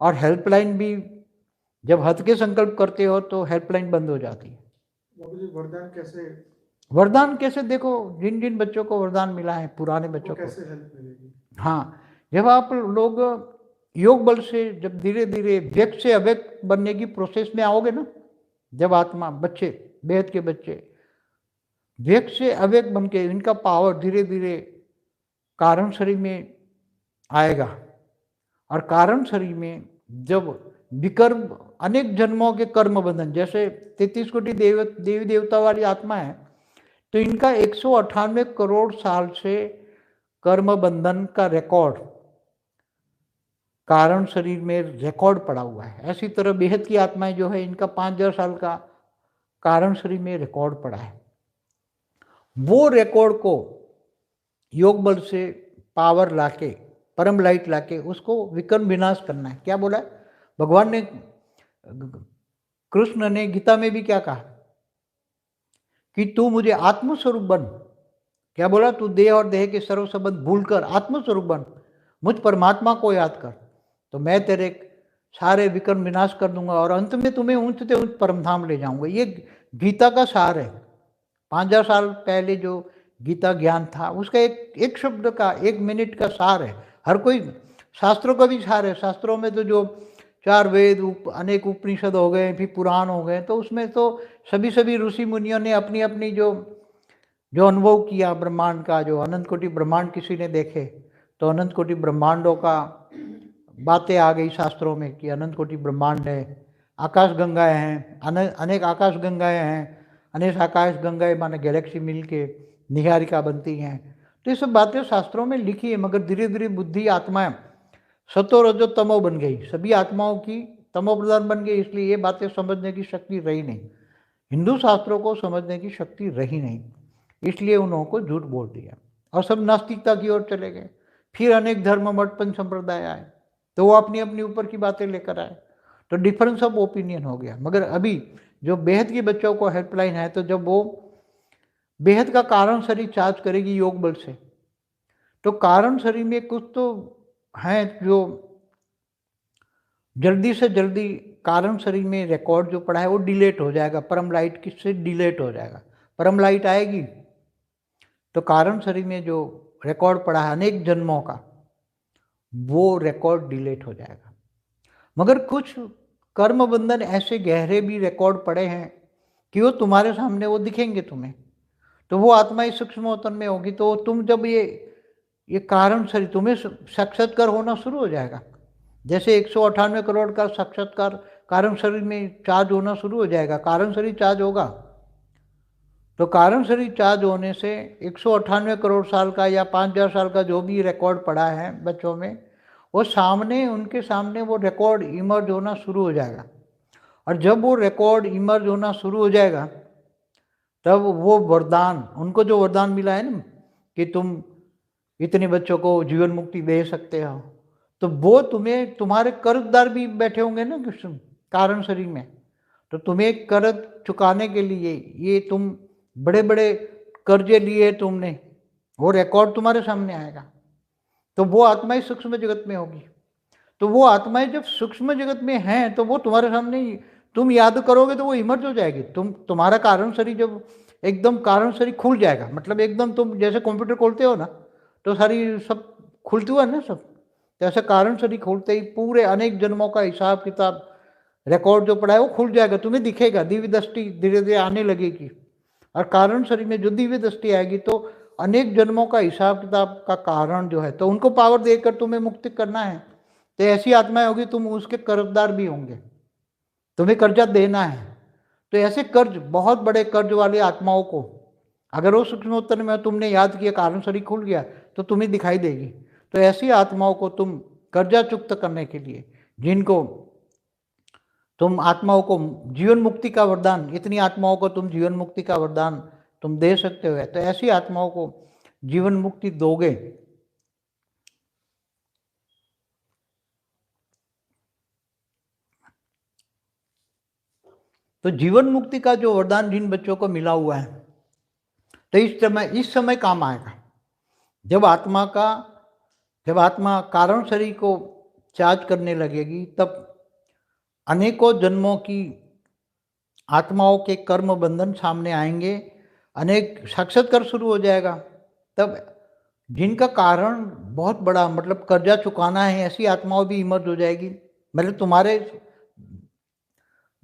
और हेल्पलाइन भी जब हद के संकल्प करते हो तो हेल्पलाइन बंद हो जाती है। वरदान कैसे? देखो, जिन जिन बच्चों को वरदान मिला है, पुराने बच्चों को कैसे हेल्प मिलेगी? हाँ, जब आप लोग योग बल से जब धीरे धीरे व्यक्त से अव्यक्त बनने की प्रोसेस में आओगे ना, जब आत्मा बच्चे, बेहद के बच्चे व्यक्त से अव्यक्त बन के इनका पावर धीरे धीरे कारण शरीर में आएगा, और कारण शरीर में जब विकर्म अनेक जन्मों के कर्म बंधन, जैसे 33 कोटि देवी देवता वाली आत्मा है, तो इनका 198 करोड़ साल से कर्म बंधन का रिकॉर्ड कारण शरीर में रिकॉर्ड पड़ा हुआ है। ऐसी तरह बेहद की आत्माएं जो है, इनका 5000 साल का कारण शरीर में रिकॉर्ड पड़ा है। वो रिकॉर्ड को योग बल से पावर लाके, परम लाइट लाके उसको विकर्म विनाश करना है। क्या बोला भगवान ने? कृष्ण ने गीता में भी क्या कहा कि तू मुझे आत्मस्वरूप बन। क्या बोला? तू देह और देह के सर्व संबंध भूलकर आत्मस्वरूप बन, मुझ परमात्मा को याद कर, तो मैं तेरे सारे विकर्म विनाश कर दूंगा और अंत में तुम्हें ऊंचते ऊंच परमधाम ले जाऊंगा। ये गीता का सार है। 5000 साल पहले जो गीता ज्ञान था उसका एक शब्द का, 1 मिनट का सार है। हर कोई शास्त्रों का भी सार है। शास्त्रों में तो जो 4 वेद, अनेक उपनिषद हो गए, फिर पुराण हो गए, तो उसमें तो सभी ऋषि मुनियों ने अपनी अपनी जो अनुभव किया ब्रह्मांड का, जो अनंत कोटि ब्रह्मांड किसी ने देखे तो अनंत कोटि ब्रह्मांडों का बातें आ गई शास्त्रों में कि अनंत कोटि ब्रह्मांड है, आकाश गंगाएं हैं, अनेक आकाश गंगाएं हैं, अनेक आकाश गंगाएं माने गैलेक्सी मिल के निहारिका बनती हैं। तो ये सब बातें शास्त्रों में लिखी है, मगर धीरे धीरे बुद्धि आत्माएं सतो रजो तमो बन गई, सभी आत्माओं की तमो प्रधान बन गई, इसलिए ये बातें समझने की शक्ति रही नहीं। हिंदू शास्त्रों को समझने की शक्ति रही नहीं, इसलिए उन्होंने को झूठ बोल दिया और सब नास्तिकता की ओर चले गए। फिर अनेक धर्म मठ पंच संप्रदाय आए, तो वो अपनी अपनी ऊपर की बातें लेकर आए, तो डिफरेंस ऑफ ओपिनियन हो गया। मगर अभी जो बेहद के बच्चों को हेल्पलाइन है, तो जब वो बेहद का कारण शरीर चार्ज करेगी योग बल से, तो कारण शरीर में कुछ तो हैं जो जल्दी से जल्दी कारण शरीर में रिकॉर्ड जो पड़ा है वो डिलेट हो जाएगा, परम लाइट किससे डिलेट हो जाएगा। परम लाइट आएगी तो कारण शरीर में जो रिकॉर्ड पड़ा है अनेक जन्मों का, वो रिकॉर्ड डिलीट हो जाएगा। मगर कुछ कर्म बंधन ऐसे गहरे भी रिकॉर्ड पड़े हैं कि वो तुम्हारे सामने वो दिखेंगे तुम्हें, तो वो आत्मा इस सूक्ष्मोत्तन में होगी, तो तुम जब ये कारण शरीर तुम्हें साक्षात्कार होना शुरू हो जाएगा। जैसे 198 करोड़ का साक्षात्कार कारण शरीर में चार्ज होना शुरू हो जाएगा, कारण शरीर चार्ज होगा, तो कारण शरीर चार्ज होने से 198 करोड़ साल का या 5000 साल का जो भी रिकॉर्ड पड़ा है बच्चों में, वो सामने, उनके सामने वो रिकॉर्ड इमर्ज होना शुरू हो जाएगा। और जब वो रिकॉर्ड इमर्ज होना शुरू हो जाएगा, तब वो वरदान, उनको जो वरदान मिला है ना कि तुम इतने बच्चों को जीवन मुक्ति दे सकते हो, तो वो तुम्हें, तुम्हारे कर्जदार भी बैठे होंगे ना कारण शरीर में, तो तुम्हें कर्ज चुकाने के लिए, ये तुम बड़े बड़े कर्जे लिए तुमने, वो रिकॉर्ड तुम्हारे सामने आएगा। तो वो आत्माएं सूक्ष्म जगत में होगी, तो वो आत्माएं जब सूक्ष्म जगत में हैं तो वो तुम्हारे सामने ही, तुम याद करोगे तो वो इमर्ज हो जाएगी। तुम्हारा कारण शरीर जब एकदम कारण शरीर खुल जाएगा, मतलब एकदम तुम जैसे कंप्यूटर खोलते हो ना, तो सारी सब खुलती हुआ ना सब, जैसे कारण शरीर खोलते ही पूरे अनेक जन्मों का हिसाब किताब रिकॉर्ड जो पड़ा है वो खुल जाएगा, तुम्हें दिखेगा, दिव्य दृष्टि धीरे धीरे आने लगेगी। और कारण शरीर में जो दिव्य दृष्टि आएगी तो अनेक जन्मों का हिसाब किताब का कारण जो है, तो उनको पावर देकर तुम्हें मुक्ति करना है, तो ऐसी आत्माएं होगी, तुम उसके कर्जदार भी होंगे, तुम्हें कर्जा देना है। तो ऐसे कर्ज, बहुत बड़े कर्ज वाली आत्माओं को अगर वो सूक्ष्मोत्तर में तुमने याद किया, कारण शरीर खुल गया, तो तुम्हें दिखाई देगी। तो ऐसी आत्माओं को तुम कर्जा चुक्त करने के लिए, जिनको तुम आत्माओं को जीवन मुक्ति का वरदान, इतनी आत्माओं को तुम जीवन मुक्ति का वरदान तुम दे सकते हो, तो ऐसी आत्माओं को जीवन मुक्ति दोगे, तो जीवन मुक्ति का जो वरदान जिन बच्चों को मिला हुआ है, तो इस समय काम आएगा। जब आत्मा कारण शरीर को चार्ज करने लगेगी, तब अनेकों जन्मों की आत्माओं के कर्म बंधन सामने आएंगे, अनेक साक्षात्कार शुरू हो जाएगा। तब जिनका कारण बहुत बड़ा मतलब कर्जा चुकाना है, ऐसी आत्माओं भी इमर्ज हो जाएगी, मतलब तुम्हारे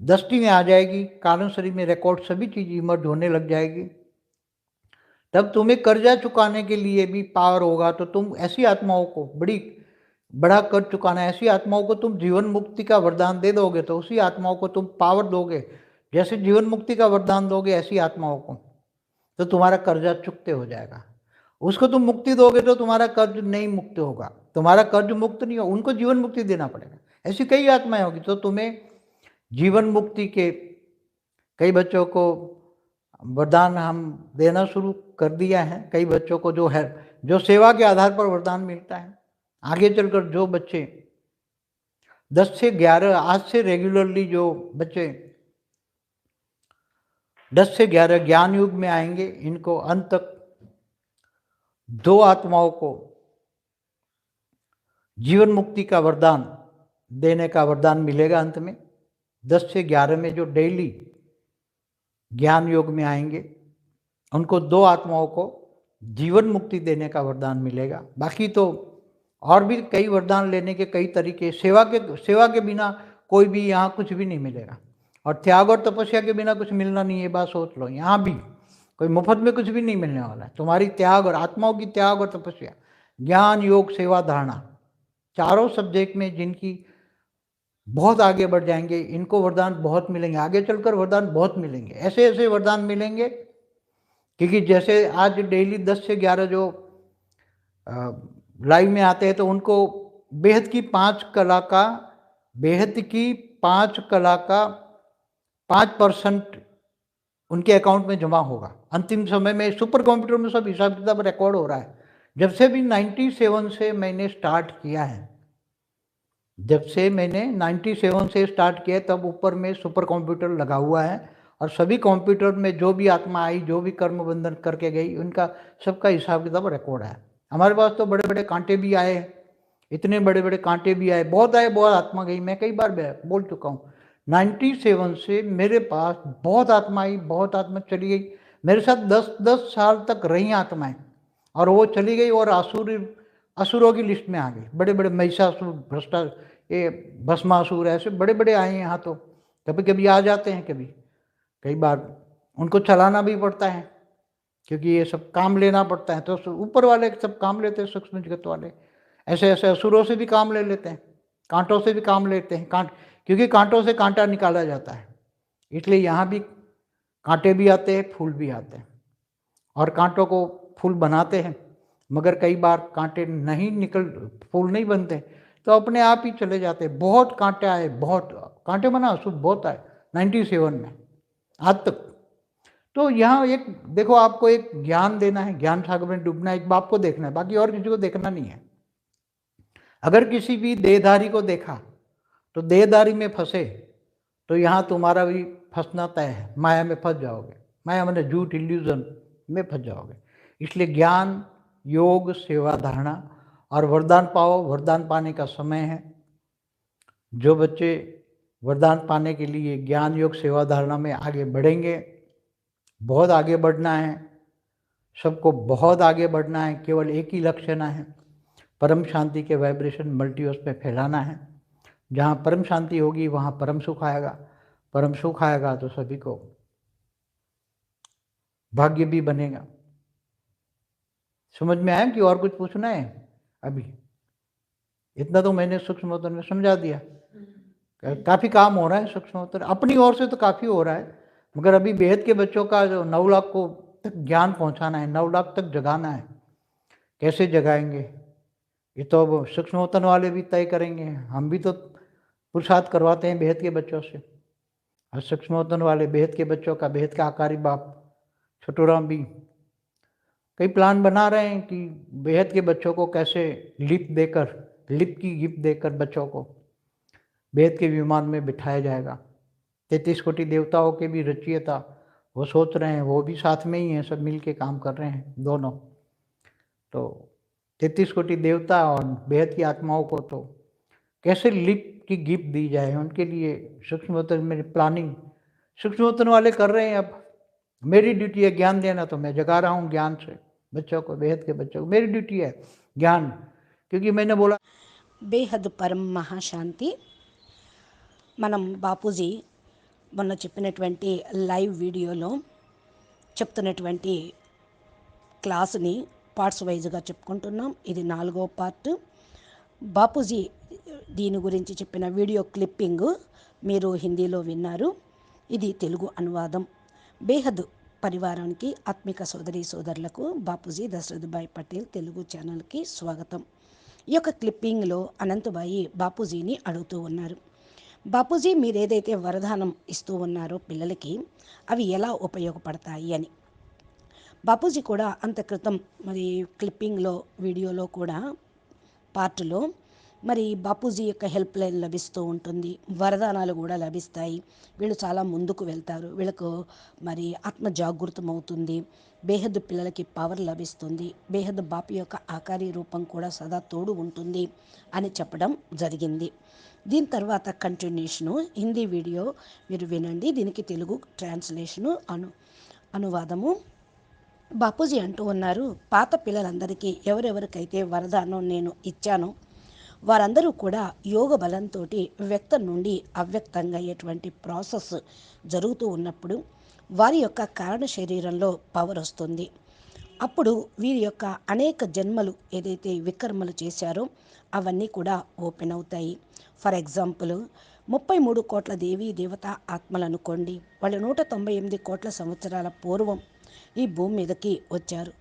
दृष्टि में आ जाएगी, कारण शरीर में रिकॉर्ड सभी चीज़ इमर्ज होने लग जाएगी। तब तुम्हें कर्जा चुकाने के लिए भी पावर होगा, तो तुम ऐसी आत्माओं को बड़ा कर्ज चुकाना है, ऐसी आत्माओं को तुम जीवन मुक्ति का वरदान दे दोगे, तो उसी आत्माओं को तुम पावर दोगे। जैसे जीवन मुक्ति का वरदान दोगे ऐसी आत्माओं को, तो तुम्हारा कर्जा चुकते हो जाएगा। उसको तुम मुक्ति दोगे तो तुम्हारा कर्ज नहीं मुक्त होगा, तुम्हारा कर्ज मुक्त नहीं होगा, उनको जीवन मुक्ति देना पड़ेगा। ऐसी कई आत्माएं होगी, तो तुम्हें जीवन मुक्ति के कई बच्चों को वरदान हम देना शुरू कर दिया है। कई बच्चों को जो सेवा के आधार पर वरदान मिलता है। आगे चलकर जो बच्चे 10 से 11 आज से रेगुलरली जो बच्चे 10 से 11 ज्ञान युग में आएंगे, इनको अंत तक 2 आत्माओं को जीवन मुक्ति का वरदान देने का वरदान मिलेगा। अंत में 10 से 11 में जो डेली ज्ञान योग में आएंगे, उनको 2 आत्माओं को जीवन मुक्ति देने का वरदान मिलेगा। बाकी तो और भी कई वरदान लेने के कई तरीके, सेवा के बिना कोई भी यहाँ कुछ भी नहीं मिलेगा, और त्याग और तपस्या के बिना कुछ मिलना नहीं है, बात सोच लो। यहाँ भी कोई मुफ्त में कुछ भी नहीं मिलने वाला है। तुम्हारी त्याग और आत्माओं की त्याग और तपस्या, ज्ञान योग सेवा धारणा, चारों सब्जेक्ट में जिनकी बहुत आगे बढ़ जाएंगे, इनको वरदान बहुत मिलेंगे। आगे चलकर वरदान बहुत मिलेंगे, ऐसे ऐसे वरदान मिलेंगे, क्योंकि जैसे आज डेली 10 से 11 जो लाइव में आते हैं, तो उनको बेहद की 5 कला का 5% उनके अकाउंट में जमा होगा। अंतिम समय में सुपर कंप्यूटर में सब हिसाब किताब रिकॉर्ड हो रहा है। जब से भी 97 से मैंने स्टार्ट किया है, जब से मैंने 97 से स्टार्ट किया, तब ऊपर में सुपर कंप्यूटर लगा हुआ है, और सभी कंप्यूटर में जो भी आत्मा आई, जो भी कर्म बंधन करके गई, उनका सबका हिसाब किताब रिकॉर्ड है। हमारे पास तो बड़े बड़े कांटे भी आए, इतने बड़े बड़े कांटे भी आए, बहुत आत्मा गई। मैं कई बार बोल चुका हूँ, 97 से मेरे पास बहुत आत्मा आई, बहुत आत्मा चली गई। मेरे साथ 10 साल तक रही आत्माएं, और वो चली गई और असुरों की लिस्ट में आ गई। बड़े बड़े महिषासुर, ये भस्मासुर, ऐसे बड़े बड़े आए हैं यहाँ। तो कभी कभी आ जाते हैं, कई बार उनको चलाना भी पड़ता है, क्योंकि ये सब काम लेना पड़ता है। तो ऊपर वाले सब काम लेते हैं, सूक्ष्म जगत वाले ऐसे ऐसे असुरों से भी काम ले लेते हैं, कांटों से भी काम लेते हैं। क्योंकि कांटों से कांटा निकाला जाता है, इसलिए यहाँ भी कांटे भी आते हैं, फूल भी आते हैं, और कांटों को फूल बनाते हैं। मगर कई बार कांटे फूल नहीं बनते, तो अपने आप ही चले जाते। बहुत कांटे आए, बहुत कांटे बना असुर बहुत आए 97 में आज तक। तो यहाँ एक देखो, आपको एक ज्ञान देना है, ज्ञान सागर में डूबना है, एक बाप को देखना है, बाकी और किसी को देखना नहीं है। अगर किसी भी देहधारी को देखा तो देहधारी में फंसे, तो यहाँ तुम्हारा भी फंसना तय है, माया में फंस जाओगे। माया मैंने झूठ, इल्यूजन में फंस जाओगे। इसलिए ज्ञान योग सेवा धारणा और वरदान पाओ। वरदान पाने का समय है। जो बच्चे वरदान पाने के लिए ज्ञान योग सेवा धारणा में आगे बढ़ेंगे, बहुत आगे बढ़ना है, सबको बहुत आगे बढ़ना है। केवल एक ही लक्ष्य ना है, परम शांति के वाइब्रेशन मल्टीवर्स में फैलाना है। जहाँ परम शांति होगी वहाँ परम सुख आएगा। परम सुख आएगा तो सभी को भाग्य भी बनेगा। समझ में आया कि और कुछ पूछना है? अभी इतना तो मैंने सूक्ष्मोत्तर में समझा दिया। काफ़ी काम हो रहा है सूक्ष्मोत्तर, अपनी ओर से तो काफ़ी हो रहा है, मगर अभी बेहद के बच्चों का जो 9 लाख को तक ज्ञान पहुंचाना है, 9 लाख तक जगाना है। कैसे जगाएंगे ये तो अब सूक्ष्मोत्तर वाले भी तय करेंगे। हम भी तो पुरुषार्थ करवाते हैं बेहद के बच्चों से, और सूक्ष्मोत्तर वाले बेहद के बच्चों का, बेहद का आकारी बाप छोटूराम भी कई प्लान बना रहे हैं कि बेहद के बच्चों को कैसे लिप की गिफ्ट देकर बच्चों को बेहद के विमान में बिठाया जाएगा। 33 कोटि देवताओं के भी रचयिता वो सोच रहे हैं, वो भी साथ में ही हैं, सब मिल के काम कर रहे हैं दोनों। तो 33 कोटि देवता और बेहद की आत्माओं को तो कैसे लिफ्ट की गिफ्ट दी जाए, उनके लिए सूक्ष्मोत्तन मेरी प्लानिंग सूक्ष्मोत्तन वाले कर रहे हैं अब। मेरी ड्यूटी है ज्ञान देना, तो मैं जगा रहा हूँ ज्ञान से बच्चों को, बेहद के बच्चों को मेरी ड्यूटी है ज्ञान, क्योंकि मैंने बोला బేహద్ పరం మహాశాంతి. మనం బాపూజీ మొన్న చెప్పినటువంటి లైవ్ వీడియోలో చెప్తున్నటువంటి క్లాసుని పార్ట్స్ వైజ్గా చెప్పుకుంటున్నాం. ఇది 4వ పార్ట్. బాపూజీ దీని గురించి చెప్పిన వీడియో క్లిప్పింగ్ మీరు హిందీలో విన్నారు. ఇది తెలుగు అనువాదం. బేహద్ పరివారానికి ఆత్మిక సోదరి సోదరులకు బాపూజీ దశరథభాయ్ పటేల్ తెలుగు ఛానల్కి స్వాగతం. ఈ యొక్క క్లిప్పింగ్లో అనంతబాయి బాపూజీని అడుగుతూ ఉన్నారు, బాపూజీ మీరు ఏదైతే వరదానం ఇస్తూ ఉన్నారో పిల్లలకి అవి ఎలా ఉపయోగపడతాయి అని. బాపూజీ కూడా అంత క్రితం మరి క్లిప్పింగ్లో వీడియోలో కూడా పార్ట్లో మరి బాపూజీ యొక్క హెల్ప్ లైన్ లభిస్తూ ఉంటుంది, వరదానాలు కూడా లభిస్తాయి, వీళ్ళు చాలా ముందుకు వెళ్తారు, వీళ్ళకు మరి ఆత్మ జాగృతం అవుతుంది, బేహద్ పిల్లలకి పవర్ లభిస్తుంది, బేహద్ బాపు యొక్క ఆకారీ రూపం కూడా సదా తోడు ఉంటుంది అని చెప్పడం జరిగింది. దీని తర్వాత కంటిన్యూషను హిందీ వీడియో మీరు వినండి. దీనికి తెలుగు ట్రాన్స్లేషను అనువాదము. బాపూజీ అంటూ ఉన్నారు, పాత పిల్లలందరికీ ఎవరెవరికైతే వరదానం నేను ఇచ్చానో వారందరూ కూడా యోగ బలంతో వ్యక్తం నుండి అవ్యక్తంగా అయ్యేటువంటి ప్రాసెస్ జరుగుతూ ఉన్నప్పుడు వారి యొక్క కారణ శరీరంలో పవర్ వస్తుంది. అప్పుడు వీరి యొక్క అనేక జన్మలు ఏదైతే వికర్మలు చేశారో అవన్నీ కూడా ఓపెన్ అవుతాయి. ఫర్ ఎగ్జాంపుల్ 33 కోట్ల దేవీ దేవత ఆత్మలు అనుకోండి, వాళ్ళు 198 కోట్ల సంవత్సరాల పూర్వం ఈ భూమి మీదకి వచ్చారు.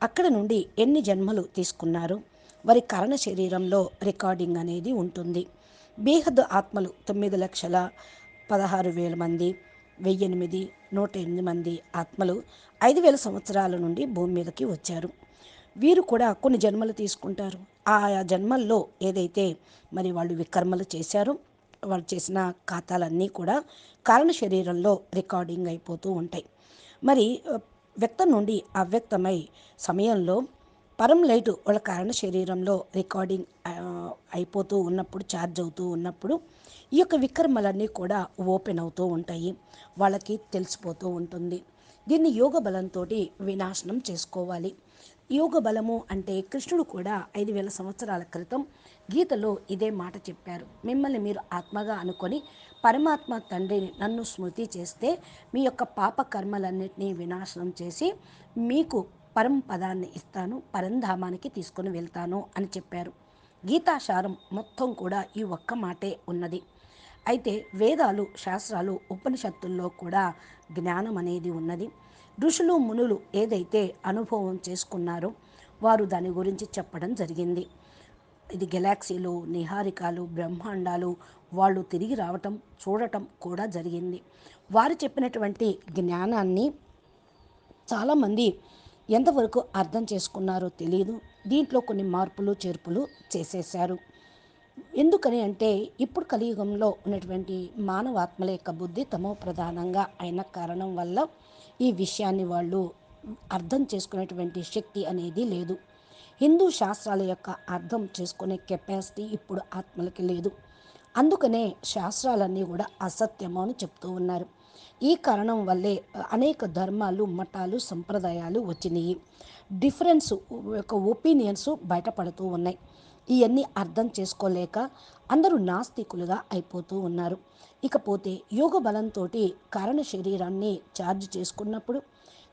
అక్కడ నుండి ఎన్ని జన్మలు తీసుకున్నారు వారి కారణ శరీరంలో రికార్డింగ్ అనేది ఉంటుంది. బేహద్ ఆత్మలు 9,16,000 మంది, 1008, 108 మంది ఆత్మలు 5,000 సంవత్సరాల నుండి భూమి మీదకి వచ్చారు. వీరు కూడా కొన్ని జన్మలు తీసుకుంటారు. ఆయా జన్మల్లో ఏదైతే మరి వాళ్ళు వికర్మలు చేశారో వాళ్ళు చేసిన ఖాతాలన్నీ కూడా కారణ శరీరంలో రికార్డింగ్ అయిపోతూ ఉంటాయి. మరి వ్యక్తం నుండి అవ్యక్తమై సమయంలో పరం లైట్ వాళ్ళ కారణ శరీరంలో రికార్డింగ్ అయిపోతూ ఉన్నప్పుడు, ఛార్జ్ అవుతూ ఉన్నప్పుడు ఈ యొక్క వికర్మలన్నీ కూడా ఓపెన్ అవుతూ ఉంటాయి, వాళ్ళకి తెలిసిపోతూ ఉంటుంది. దీన్ని యోగ బలంతో వినాశనం చేసుకోవాలి. యోగ బలము అంటే కృష్ణుడు కూడా 5,000 సంవత్సరాల క్రితం గీతలో ఇదే మాట చెప్పారు, మిమ్మల్ని మీరు ఆత్మగా అనుకొని పరమాత్మ తండ్రిని నన్ను స్మృతి చేస్తే మీ యొక్క పాప కర్మలన్నింటినీ వినాశనం చేసి మీకు పరం పదాన్ని ఇస్తాను, పరంధామానికి తీసుకొని వెళ్తాను అని చెప్పారు. గీతాసారం మొత్తం కూడా ఈ ఒక్క మాటే ఉన్నది. అయితే వేదాలు, శాస్త్రాలు, ఉపనిషత్తుల్లో కూడా జ్ఞానం అనేది ఉన్నది. ఋషులు మునులు ఏదైతే అనుభవం చేసుకున్నారో వారు దాని గురించి చెప్పడం జరిగింది. ఇది గెలాక్సీలు, నిహారికాలు, బ్రహ్మాండాలు వాళ్ళు తిరిగి రావటం, చూడటం కూడా జరిగింది. వారు చెప్పినటువంటి జ్ఞానాన్ని చాలామంది ఎంతవరకు అర్థం చేసుకున్నారో తెలియదు. దీంట్లో కొన్ని మార్పులు చేర్పులు చేసేశారు. ఎందుకని అంటే ఇప్పుడు కలియుగంలో ఉన్నటువంటి మానవాత్మల యొక్క బుద్ధి తమో ప్రధానంగా అయిన కారణం వల్ల ఈ విషయాన్ని వాళ్ళు అర్థం చేసుకునేటువంటి శక్తి అనేది లేదు. హిందూ శాస్త్రాల యొక్క అర్థం చేసుకునే కెపాసిటీ ఇప్పుడు ఆత్మలకి లేదు. అందుకనే శాస్త్రాలన్నీ కూడా అసత్యము అని చెప్తూ ఉన్నారు. ఈ కారణం వల్లే అనేక ధర్మాలు, మతాలు, సంప్రదాయాలు వచ్చినాయి. డిఫరెన్స్ యొక్క ఒపీనియన్స్ బయటపడుతూ ఉన్నాయి. ఇవన్నీ అర్థం చేసుకోలేక అందరూ నాస్తికులుగా అయిపోతూ ఉన్నారు. ఇకపోతే యోగ బలంతో కారణ శరీరాన్ని ఛార్జ్ చేసుకున్నప్పుడు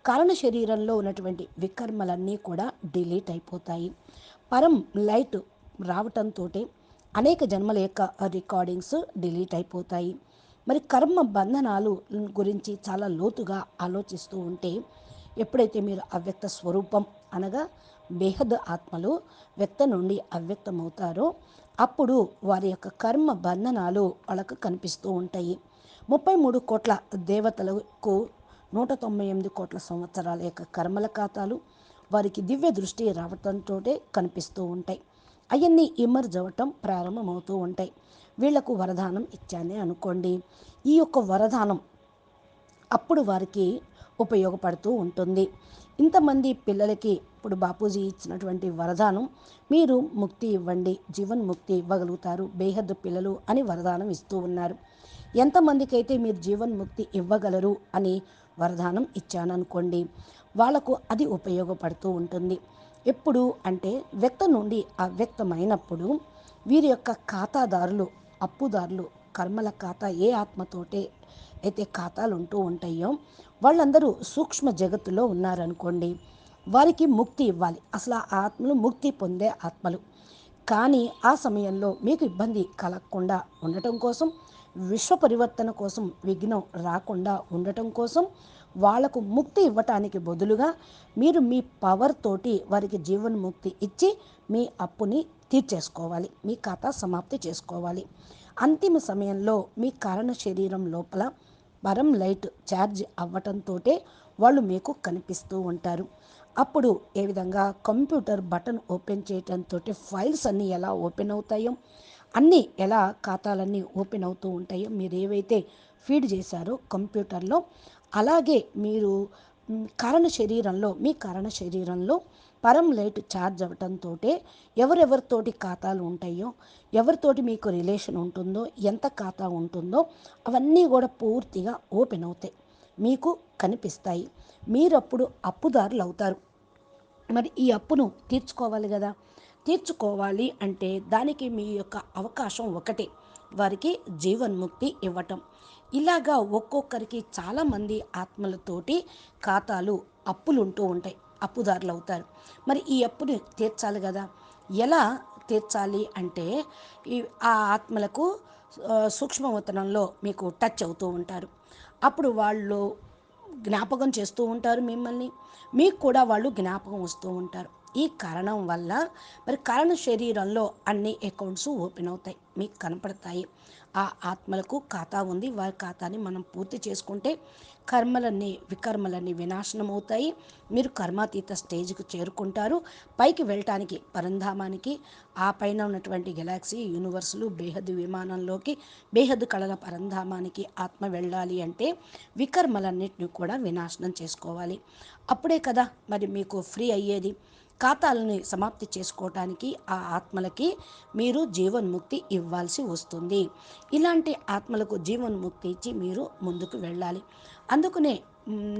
కారణ శరీరంలో ఉన్నటువంటి వికర్మలన్నీ కూడా డిలీట్ అయిపోతాయి. పరం లైట్ రావటంతో అనేక జన్మల యొక్క రికార్డింగ్స్ డిలీట్ అయిపోతాయి. మరి కర్మ బంధనాలు గురించి చాలా లోతుగా ఆలోచిస్తూ ఉంటే ఎప్పుడైతే మీరు అవ్యక్త స్వరూపం అనగా బేహద్ ఆత్మలు వ్యక్త నుండి అవ్యక్తం అవుతారో అప్పుడు వారి యొక్క కర్మ బంధనాలు వాళ్ళకు కనిపిస్తూ ఉంటాయి. 33 కోట్ల దేవతలకు 198 కోట్ల సంవత్సరాల యొక్క కర్మల ఖాతాలు వారికి దివ్య దృష్టి రావటంతో కనిపిస్తూ ఉంటాయి. అవన్నీ ఇమర్జ్ అవ్వటం ప్రారంభమవుతూ ఉంటాయి. వీళ్లకు వరదానం ఇచ్చానే అనుకోండి, ఈ యొక్క వరదానం అప్పుడు వారికి ఉపయోగపడుతూ ఉంటుంది. ఇంతమంది పిల్లలకి ఇప్పుడు బాపూజీ ఇచ్చినటువంటి వరదానం, మీరు ముక్తి ఇవ్వండి, జీవన్ ముక్తి ఇవ్వగలుగుతారు బేహద్దు పిల్లలు అని వరదానం ఇస్తూ ఉన్నారు. ఎంతమందికి అయితే మీరు జీవన్ ముక్తి ఇవ్వగలరు అని వరదానం ఇచ్చాననుకోండి, వాళ్ళకు అది ఉపయోగపడుతూ ఉంటుంది. ఎప్పుడు అంటే వ్యక్తం నుండి అవ్యక్తమైనప్పుడు వీరి యొక్క ఖాతాదారులు, అప్పుదారులు, కర్మల ఖాతా ఏ ఆత్మతోటే అయితే ఖాతాలు ఉంటూ ఉంటాయో వాళ్ళందరూ సూక్ష్మ జగత్తులో ఉన్నారనుకోండి, వారికి ముక్తి ఇవ్వాలి. అసలు ఆ ఆత్మలు ముక్తి పొందే ఆత్మలు. కానీ ఆ సమయంలో మీకు ఇబ్బంది కలగకుండా ఉండటం కోసం, విశ్వ పరివర్తన కోసం విఘ్నం రాకుండా ఉండటం కోసం, వాళ్లకు ముక్తి ఇవ్వటానికి బదులుగా మీరు మీ పవర్ తోటి వారికి జీవన్ముక్తి ఇచ్చి మీ అప్పుని తీర్చేసుకోవాలి, మీ ఖాతా సమాప్తి చేసుకోవాలి. అంతిమ సమయంలో మీ కారణ శరీరం లోపల పరం లైట్ ఛార్జ్ అవ్వటంతో వాళ్ళు మీకు కనిపిస్తూ ఉంటారు. అప్పుడు ఏ విధంగా కంప్యూటర్ బటన్ ఓపెన్ చేయటంతో ఫైల్స్ అన్నీ ఎలా ఓపెన్ అవుతాయో, అన్నీ ఎలా ఖాతాలన్నీ ఓపెన్ అవుతూ ఉంటాయో, మీరు ఏవైతే ఫీడ్ చేశారో కంప్యూటర్లో, అలాగే మీరు మీ కారణ శరీరంలో పరం లైట్ ఛార్జ్ అవ్వటంతో ఎవరెవరితోటి ఖాతాలు ఉంటాయో, ఎవరితోటి మీకు రిలేషన్ ఉంటుందో, ఎంత ఖాతా ఉంటుందో అవన్నీ కూడా పూర్తిగా ఓపెన్ అవుతాయి, మీకు కనిపిస్తాయి. మీరప్పుడు అప్పుదారులు అవుతారు. మరి ఈ అప్పును తీర్చుకోవాలి కదా. తీర్చుకోవాలి అంటే దానికి మీ యొక్క అవకాశం ఒకటే, వారికి జీవన్ముక్తి ఇవ్వటం. ఇలాగా ఒక్కొక్కరికి చాలామంది ఆత్మలతోటి ఖాతాలు అప్పులు ఉంటూ ఉంటాయి, అప్పుదారులు అవుతారు. మరి ఈ అప్పుని తీర్చాలి కదా. ఎలా తీర్చాలి అంటే ఆ ఆత్మలకు సూక్ష్మవతనంలో మీకు టచ్ అవుతూ ఉంటారు. అప్పుడు వాళ్ళు జ్ఞాపకం చేస్తూ ఉంటారు మిమ్మల్ని, మీకు కూడా వాళ్ళు జ్ఞాపకం వస్తూ ఉంటారు. ఈ కారణం వల్ల మరి కారణ శరీరంలో అన్ని అకౌంట్స్ ఓపెన్ అవుతాయి, మీకు కనపడతాయి. ఆ ఆత్మలకు ఖాతా ఉంది, వారి ఖాతాని మనం పూర్తి చేసుకుంటే వికర్మలన్నీ వినాశనం అవుతాయి. మీరు కర్మాతీత స్టేజ్కి చేరుకుంటారు. పైకి వెళ్ళటానికి పరంధామానికి, ఆ పైన ఉన్నటువంటి గెలాక్సీ యూనివర్సులు బేహద్దు విమానంలోకి, బేహద్దు కళల పరంధామానికి ఆత్మ వెళ్ళాలి అంటే వికర్మలన్నింటినీ కూడా వినాశనం చేసుకోవాలి. అప్పుడే కదా మరి మీకు ఫ్రీ అయ్యేది. ఖాతాలని సమాప్తి చేసుకోవటానికి ఆ ఆత్మలకి మీరు జీవన్ముక్తి ఇవ్వాల్సి వస్తుంది. ఇలాంటి ఆత్మలకు జీవన్ముక్తి ఇచ్చి మీరు ముందుకు వెళ్ళాలి. అందుకనే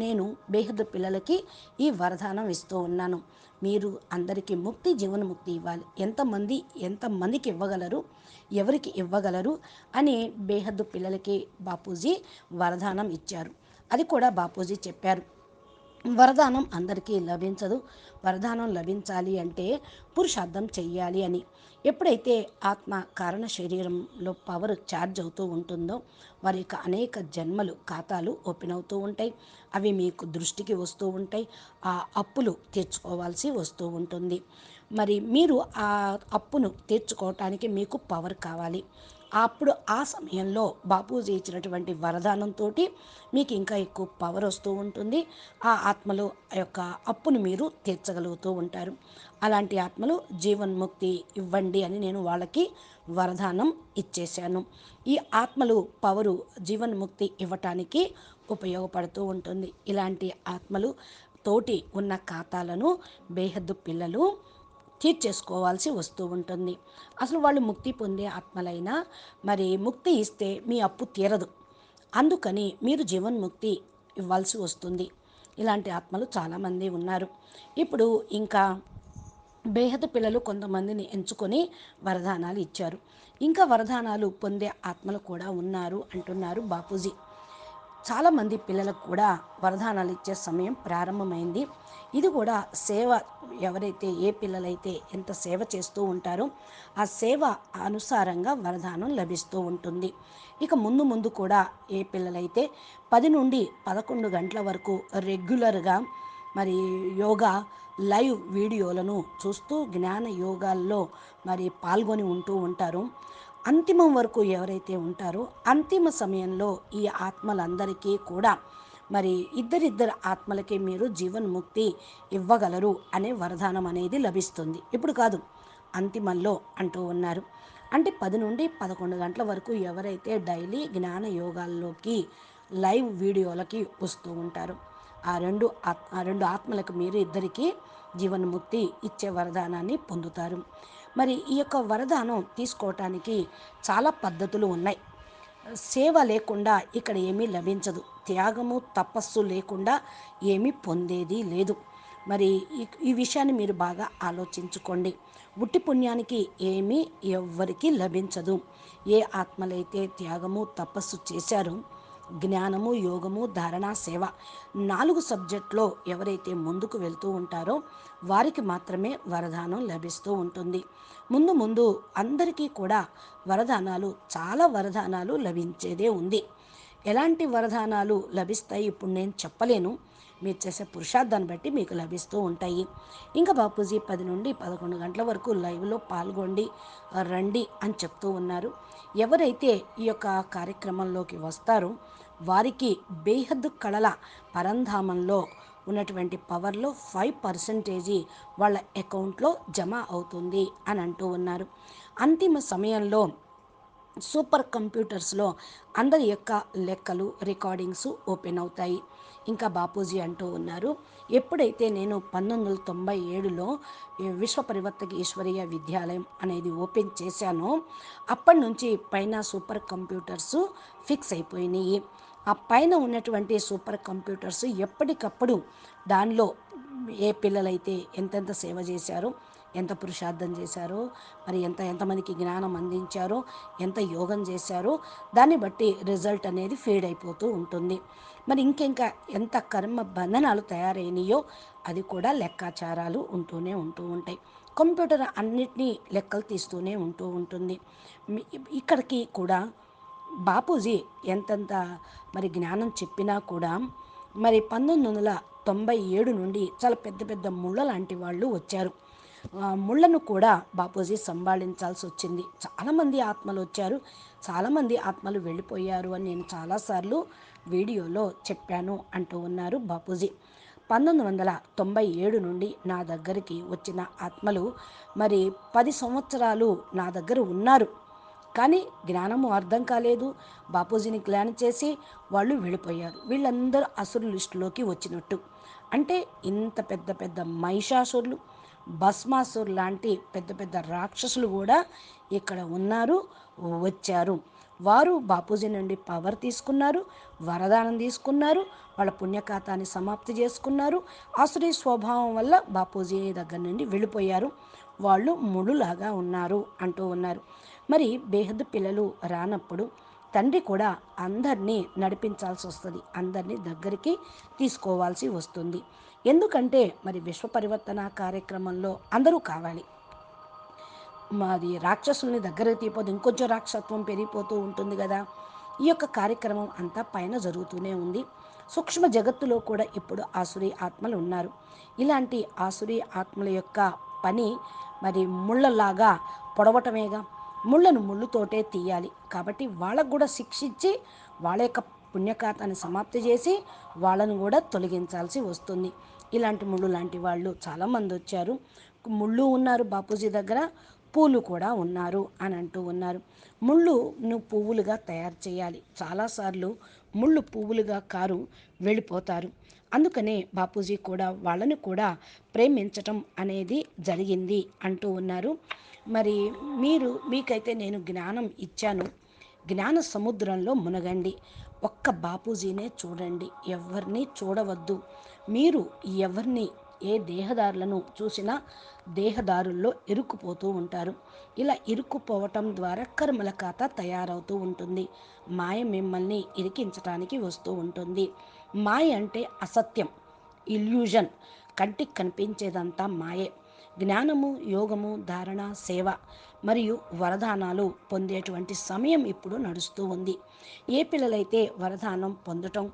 నేను బేహద్దు పిల్లలకి ఈ వరదానం ఇస్తూ ఉన్నాను. మీరు అందరికీ జీవన్ముక్తి ఇవ్వాలి. ఎంతమందికి ఇవ్వగలరు, ఎవరికి ఇవ్వగలరు అని బేహద్దు పిల్లలకి బాపూజీ వరదానం ఇచ్చారు. అది కూడా బాపూజీ చెప్పారు. వరదానం అందరికీ లభించదు. వరదానం లభించాలి అంటే పురుషార్థం చెయ్యాలి అని. ఎప్పుడైతే ఆత్మ కారణ శరీరంలో పవర్ ఛార్జ్ అవుతూ ఉంటుందో వారి యొక్క అనేక జన్మలు ఖాతాలు ఓపెన్ అవుతూ ఉంటాయి. అవి మీకు దృష్టికి వస్తూ ఉంటాయి. ఆ అప్పులు తీర్చుకోవాల్సి వస్తూ ఉంటుంది. మరి మీరు ఆ అప్పును తీర్చుకోవటానికి మీకు పవర్ కావాలి. అప్పుడు ఆ సమయంలో బాపూజీ ఇచ్చినటువంటి వరదానంతో మీకు ఇంకా ఎక్కువ పవర్ వస్తూ ఉంటుంది. ఆ ఆత్మలు యొక్క అప్పును మీరు తీర్చగలుగుతూ ఉంటారు. అలాంటి ఆత్మలు జీవన్ముక్తి ఇవ్వండి అని నేను వాళ్ళకి వరదానం ఇచ్చేశాను. ఈ ఆత్మలు పవరు జీవన్ముక్తి ఇవ్వటానికి ఉపయోగపడుతూ ఉంటుంది. ఇలాంటి ఆత్మలు తోటి ఉన్న ఖాతాలను బేహద్దు పిల్లలు తీర్చేసుకోవాల్సి వస్తూ ఉంటుంది. అసలు వాళ్ళు ముక్తి పొందే ఆత్మలైనా మరి ముక్తి ఇస్తే మీ అప్పు తీరదు. అందుకని మీరు జీవన్ముక్తి ఇవ్వాల్సి వస్తుంది. ఇలాంటి ఆత్మలు చాలామంది ఉన్నారు. ఇప్పుడు ఇంకా బేహద్దు పిల్లలు కొంతమందిని ఎంచుకొని వరదానాలు ఇచ్చారు. ఇంకా వరదానాలు పొందే ఆత్మలు కూడా ఉన్నారు అంటున్నారు బాపూజీ. చాలామంది పిల్లలకు కూడా వరదానాలు ఇచ్చే సమయం ప్రారంభమైంది. ఇది కూడా సేవ, ఎవరైతే ఏ పిల్లలైతే ఎంత సేవ చేస్తూ ఉంటారో ఆ సేవ అనుసారంగా వరదానం లభిస్తూ ఉంటుంది. ఇక ముందు ముందు కూడా ఏ పిల్లలైతే 10 నుండి 11 గంటల వరకు రెగ్యులర్గా మరి యోగా లైవ్ వీడియోలను చూస్తూ జ్ఞాన యోగాల్లో మరి పాల్గొని ఉంటూ ఉంటారో, అంతిమం వరకు ఎవరైతే ఉంటారో అంతిమ సమయంలో ఈ ఆత్మలందరికీ కూడా మరి ఇద్దరిద్దరు ఆత్మలకి మీరు జీవన్ముక్తి ఇవ్వగలరు అనే వరదానం అనేది లభిస్తుంది. ఇప్పుడు కాదు, అంతిమంలో అంటూ ఉన్నారు. అంటే 10 నుండి 11 గంటల వరకు ఎవరైతే డైలీ జ్ఞాన యోగాల్లోకి లైవ్ వీడియోలకి వస్తూ ఉంటారో ఆ రెండు ఆత్మలకు మీరు ఇద్దరికీ జీవన్ముక్తి ఇచ్చే వరదానాన్ని పొందుతారు. మరి ఈ యొక్క వరదానం తీసుకోవటానికి చాలా పద్ధతులు ఉన్నాయి. సేవ లేకుండా ఇక్కడ ఏమీ లభించదు. త్యాగము తపస్సు లేకుండా ఏమీ పొందేది లేదు. మరి ఈ విషయాన్ని మీరు బాగా ఆలోచించుకోండి. ఉట్టి పుణ్యానికి ఏమీ ఎవ్వరికీ లభించదు. ఏ ఆత్మలైతే త్యాగము తపస్సు చేశారో, జ్ఞానము యోగము ధారణ సేవ 4 సబ్జెక్ట్లో ఎవరైతే ముందుకు వెళ్తూ ఉంటారో వారికి మాత్రమే వరదానం లభిస్తూ ఉంటుంది. ముందు ముందు అందరికీ కూడా చాలా వరదానాలు లభించేదే ఉంది. ఎలాంటి వరదానాలు లభిస్తాయి ఇప్పుడు నేను చెప్పలేను. మీరు చేసే పురుషార్థాన్ని బట్టి మీకు లభిస్తూ ఉంటాయి. ఇంకా బాపూజీ 10 నుండి 11 గంటల వరకు లైవ్లో పాల్గొండి రండి అని చెప్తూ ఉన్నారు. ఎవరైతే ఈ యొక్క కార్యక్రమంలోకి వస్తారో వారికి బేహద్దు కళల పరంధామంలో ఉన్నటువంటి పవర్లో 5% వాళ్ళ అకౌంట్లో జమ అవుతుంది అని అంటూ ఉన్నారు. అంతిమ సమయంలో సూపర్ కంప్యూటర్స్లో అందరి యొక్క లెక్కలు రికార్డింగ్స్ ఓపెన్ అవుతాయి. ఇంకా బాపూజీ అంటూ ఉన్నారు, ఎప్పుడైతే నేను 1997లో విశ్వ పరివర్తక ఈశ్వరీయ విద్యాలయం అనేది ఓపెన్ చేశానో అప్పటి నుంచి పైన సూపర్ కంప్యూటర్స్ ఫిక్స్ అయిపోయినాయి. ఆ పైన ఉన్నటువంటి సూపర్ కంప్యూటర్స్ ఎప్పటికప్పుడు దానిలో ఏ పిల్లలైతే ఎంతెంత సేవ చేశారో, ఎంత పురుషార్థం చేశారో, మరి ఎంతమందికి జ్ఞానం అందించారో, ఎంత యోగం చేశారో దాన్ని బట్టి రిజల్ట్ అనేది ఫీడ్ అయిపోతూ ఉంటుంది. మరి ఇంకెంకా ఎంత కర్మ బంధనాలు తయారైనయో అది కూడా లెక్కాచారాలు ఉంటూ ఉంటాయి. కంప్యూటర్ అన్నిటినీ లెక్కలు తీస్తూనే ఉంటుంది. ఇక్కడికి కూడా బాపూజీ ఎంతెంత మరి జ్ఞానం చెప్పినా కూడా మరి 1997 నుండి చాలా పెద్ద పెద్ద ముళ్ళ లాంటి వాళ్ళు వచ్చారు. ముళ్ళను కూడా బాపూజీ సంభాళించాల్సి వచ్చింది. చాలామంది ఆత్మలు వచ్చారు, చాలామంది ఆత్మలు వెళ్ళిపోయారు అని నేను చాలాసార్లు వీడియోలో చెప్పాను అంటూ ఉన్నారు బాపూజీ. 1997 నుండి నా దగ్గరికి వచ్చిన ఆత్మలు మరి 10 సంవత్సరాలు నా దగ్గర ఉన్నారు. కానీ జ్ఞానము అర్థం కాలేదు. బాపూజీని జ్ఞానం చేసి వాళ్ళు వెళ్ళిపోయారు. వీళ్ళందరూ అసురు లిస్టులోకి వచ్చినట్టు. అంటే ఇంత పెద్ద పెద్ద మహిషాసురులు, భస్మాసురు లాంటి పెద్ద పెద్ద రాక్షసులు కూడా ఇక్కడ ఉన్నారు, వచ్చారు. వారు బాపూజీ నుండి పవర్ తీసుకున్నారు, వరదానం తీసుకున్నారు, వాళ్ళ పుణ్యఖాతాన్ని సమాప్తి చేసుకున్నారు. ఆసురీ స్వభావం వల్ల బాపూజీ దగ్గర నుండి వెళ్ళిపోయారు. వాళ్ళు ముళ్ళులాగా ఉన్నారు అంటూ ఉన్నారు. మరి బేహద్దు పిల్లలు రానప్పుడు తండ్రి కూడా అందరినీ నడిపించాల్సి వస్తుంది, అందరినీ దగ్గరికి తీసుకోవాల్సి వస్తుంది. ఎందుకంటే మరి విశ్వ పరివర్తన కార్యక్రమంలో అందరూ కావాలి. మాది రాక్షసుల్ని దగ్గరకు తీయపోతే ఇంకొంచెం రాక్షసత్వం పెరిగిపోతూ ఉంటుంది కదా. ఈ యొక్క కార్యక్రమం అంతా పైన జరుగుతూనే ఉంది. సూక్ష్మ జగత్తులో కూడా ఇప్పుడు ఆసురీ ఆత్మలు ఉన్నారు. ఇలాంటి ఆసురీ ఆత్మల యొక్క పని మరి ముళ్ళలాగా పొడవటమేగా. ముళ్ళను ముళ్ళుతోటే తీయాలి. కాబట్టి వాళ్ళకు కూడా శిక్షించి వాళ్ళ యొక్క పుణ్యఖాతాన్ని సమాప్తి చేసి వాళ్ళను కూడా తొలగించాల్సి వస్తుంది. ఇలాంటి ముళ్ళు లాంటి వాళ్ళు చాలామంది వచ్చారు. ముళ్ళు ఉన్నారు బాపూజీ దగ్గర, పూలు కూడా ఉన్నారు అని అంటూ ఉన్నారు. ముళ్ళును పువ్వులుగా తయారు చేయాలి. చాలాసార్లు ముళ్ళు పువ్వులుగా కారు వెళ్ళిపోతారు. అందుకనే బాపూజీ కూడా వాళ్ళని కూడా ప్రేమించటం అనేది జరిగింది అంటూ ఉన్నారు. మరి మీకైతే నేను జ్ఞానం ఇచ్చాను. జ్ఞాన సముద్రంలో మునగండి. ఒక్క బాపూజీనే చూడండి, ఎవరిని చూడవద్దు. మీరు ఎవరిని ఏ దేహదారులను చూసినా దేహదారుల్లో ఇరుక్కుపోతూ ఉంటారు. ఇలా ఇరుక్కుపోవటం ద్వారా కర్మల ఖాతా తయారవుతూ ఉంటుంది. మాయ మిమ్మల్ని ఇరికించటానికి వస్తూ ఉంటుంది. మాయ అంటే అసత్యం, ఇల్యూజన్. కంటికి కనిపించేదంతా మాయే. జ్ఞానము యోగము ధారణ సేవ మరియు వరదానాలు పొందేటువంటి సమయం ఇప్పుడు నడుస్తూ ఉంది. ఏ పిల్లలైతే వరదానం పొందటం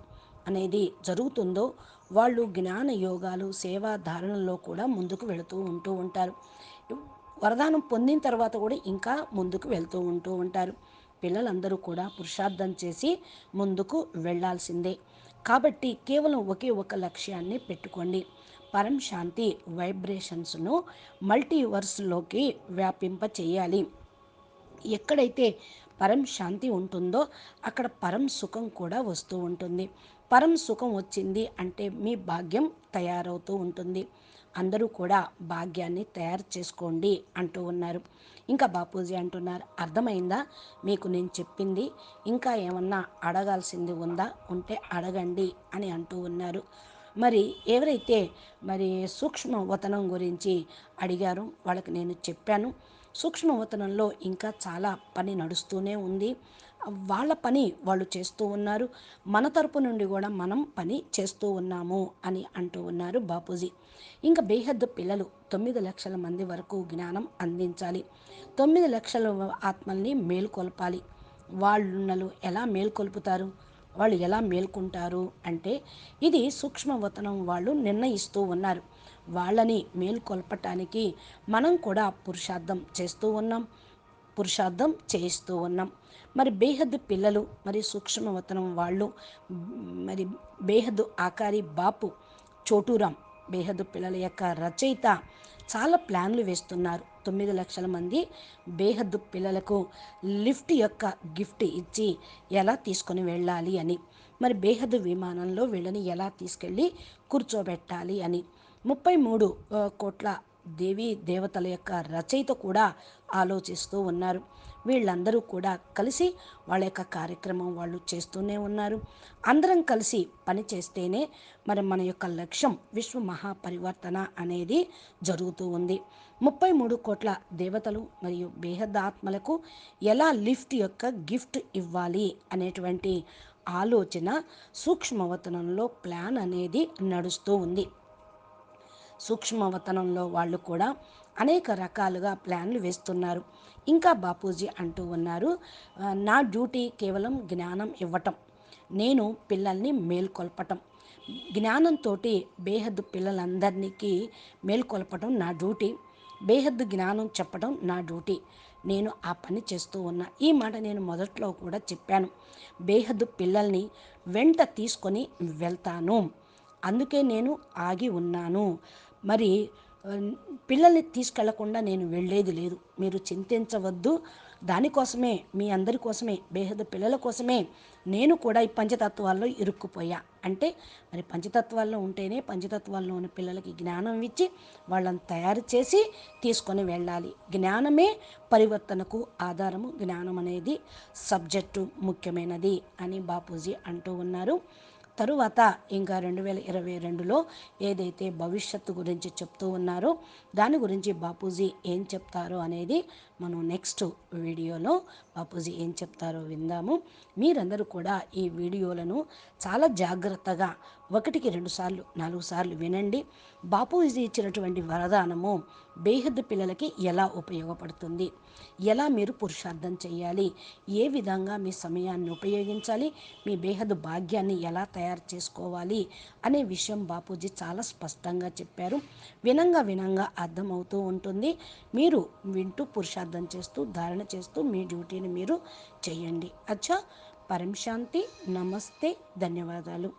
అనేది జరుగుతుందో వాళ్ళు జ్ఞాన యోగాలు సేవా ధారణలో కూడా ముందుకు వెళుతూ ఉంటారు. వరదానం పొందిన తర్వాత కూడా ఇంకా ముందుకు వెళ్తూ ఉంటారు. పిల్లలందరూ కూడా పురుషార్థం చేసి ముందుకు వెళ్ళాల్సిందే. కాబట్టి కేవలం ఒకే ఒక లక్ష్యాన్ని పెట్టుకోండి. పరం శాంతి వైబ్రేషన్స్ను మల్టీవర్స్లోకి వ్యాపింప చేయాలి. ఎక్కడైతే పరం శాంతి ఉంటుందో అక్కడ పరం సుఖం కూడా వస్తూ ఉంటుంది. పరం సుఖం వచ్చింది అంటే మీ భాగ్యం తయారవుతూ ఉంటుంది. అందరూ కూడా భాగ్యాన్ని తయారు చేసుకోండి అంటూ ఉన్నారు. ఇంకా బాపూజీ అంటున్నారు, అర్థమైందా మీకు నేను చెప్పింది? ఇంకా ఏమన్నా అడగాల్సింది ఉందా? ఉంటే అడగండి అని అంటూ ఉన్నారు. మరి ఎవరైతే మరి సూక్ష్మవతనం గురించి అడిగారో వాళ్ళకి నేను చెప్పాను. సూక్ష్మవతనంలో ఇంకా చాలా పని నడుస్తూనే ఉంది. వాళ్ళ పని వాళ్ళు చేస్తూ ఉన్నారు. మన తరపు నుండి కూడా మనం పని చేస్తూ ఉన్నాము అని అంటూ ఉన్నారు బాపూజీ. ఇంకా బేహద్దు పిల్లలు 9 లక్షల మంది వరకు జ్ఞానం అందించాలి. 9 లక్షల ఆత్మల్ని మేల్కొల్పాలి. వాళ్ళు ఎలా మేల్కొల్పుతారు? వాళ్ళు ఎలా మేల్కొంటారు అంటే ఇది సూక్ష్మవతనం వాళ్ళు నిర్ణయిస్తూ ఉన్నారు. వాళ్ళని మేల్కొల్పటానికి మనం కూడా పురుషార్థం చేస్తూ ఉన్నాం, పురుషార్థం చేయిస్తూ ఉన్నాం. మరి బేహద్దు పిల్లలు మరి సూక్ష్మవతనం వాళ్ళు మరి బేహద్దు ఆకారి బాపు చోటూరాం బేహద్దు పిల్లల యొక్క రచయిత చాలా ప్లాన్లు వేస్తున్నారు. 9 లక్షల మంది బేహద్దు పిల్లలకు లిఫ్ట్ యొక్క గిఫ్ట్ ఇచ్చి ఎలా తీసుకొని వెళ్ళాలి అని, మరి బేహద్దు విమానంలో వీళ్ళని ఎలా తీసుకెళ్ళి కూర్చోబెట్టాలి అని 33 కోట్ల దేవీ దేవతల యొక్క రచయిత కూడా ఆలోచిస్తూ ఉన్నారు. వీళ్ళందరూ కూడా కలిసి వాళ్ళ యొక్క కార్యక్రమం వాళ్ళు చేస్తూనే ఉన్నారు. అందరం కలిసి పని చేస్తేనే మరి మన యొక్క లక్ష్యం విశ్వ మహాపరివర్తన అనేది జరుగుతూ ఉంది. 33 కోట్ల దేవతలు మరియు బేహద్ ఆత్మలకు ఎలా లిఫ్ట్ యొక్క గిఫ్ట్ ఇవ్వాలి అనేటువంటి ఆలోచన సూక్ష్మవతనంలో ప్లాన్ అనేది నడుస్తూ ఉంది. సూక్ష్మవతనంలో వాళ్ళు కూడా అనేక రకాలుగా ప్లాన్లు వేస్తున్నారు. ఇంకా బాపూజీ అంటూ ఉన్నారు, నా డ్యూటీ కేవలం జ్ఞానం ఇవ్వటం, నేను పిల్లల్ని మేల్కొల్పటం, జ్ఞానంతో బేహద్దు పిల్లలందరికీ మేల్కొల్పటం నా డ్యూటీ, బేహద్దు జ్ఞానం చెప్పడం నా డ్యూటీ. నేను ఆ పని చేస్తూ ఉన్నా. ఈ మాట నేను మొదట్లో కూడా చెప్పాను. బేహద్దు పిల్లల్ని వెంట తీసుకొని వెళ్తాను, అందుకే నేను ఆగి ఉన్నాను. మరి పిల్లల్ని తీసుకెళ్లకుండా నేను వెళ్ళేది లేదు, మీరు చింతించవద్దు. దానికోసమే మీ అందరి కోసమే బేహద్దు పిల్లల కోసమే నేను కూడా ఈ పంచతత్వాల్లో ఇరుక్కుపోయా. అంటే మరి పంచతత్వాల్లో ఉంటేనే పంచతత్వాల్లో ఉన్న పిల్లలకి జ్ఞానం ఇచ్చి వాళ్ళని తయారు చేసి తీసుకొని వెళ్ళాలి. జ్ఞానమే పరివర్తనకు ఆధారము. జ్ఞానం అనేది సబ్జెక్టు ముఖ్యమైనది అని బాపూజీ అంటూ ఉన్నారు. తరువాత ఇంకా 2022లో ఏదైతే భవిష్యత్తు గురించి చెప్తూ ఉన్నారో దాని గురించి బాపూజీ ఏం చెప్తారో అనేది మనం నెక్స్ట్ వీడియోలో బాపూజీ ఏం చెప్తారో విందాము. మీరందరూ కూడా ఈ వీడియోలను చాలా జాగ్రత్తగా 1కి 2 సార్లు 4 సార్లు వినండి. బాపూజీ ఇచ్చినటువంటి వరదానము బేహద్దు పిల్లలకి ఎలా ఉపయోగపడుతుంది, ఎలా మీరు పురుషార్థం చేయాలి, ఏ విధంగా మీ సమయాన్ని ఉపయోగించాలి, మీ బేహద్దు భాగ్యాన్ని ఎలా తయారు చేసుకోవాలి అనే విషయం బాపూజీ చాలా స్పష్టంగా చెప్పారు. వినంగా అర్థమవుతూ ఉంటుంది. మీరు వింటూ పురుషార్థం చేస్తూ ధారణ చేస్తూ మీ డ్యూటీని మీరు చేయండి. అచ్చా, పరం శాంతి. నమస్తే, ధన్యవాదాలు.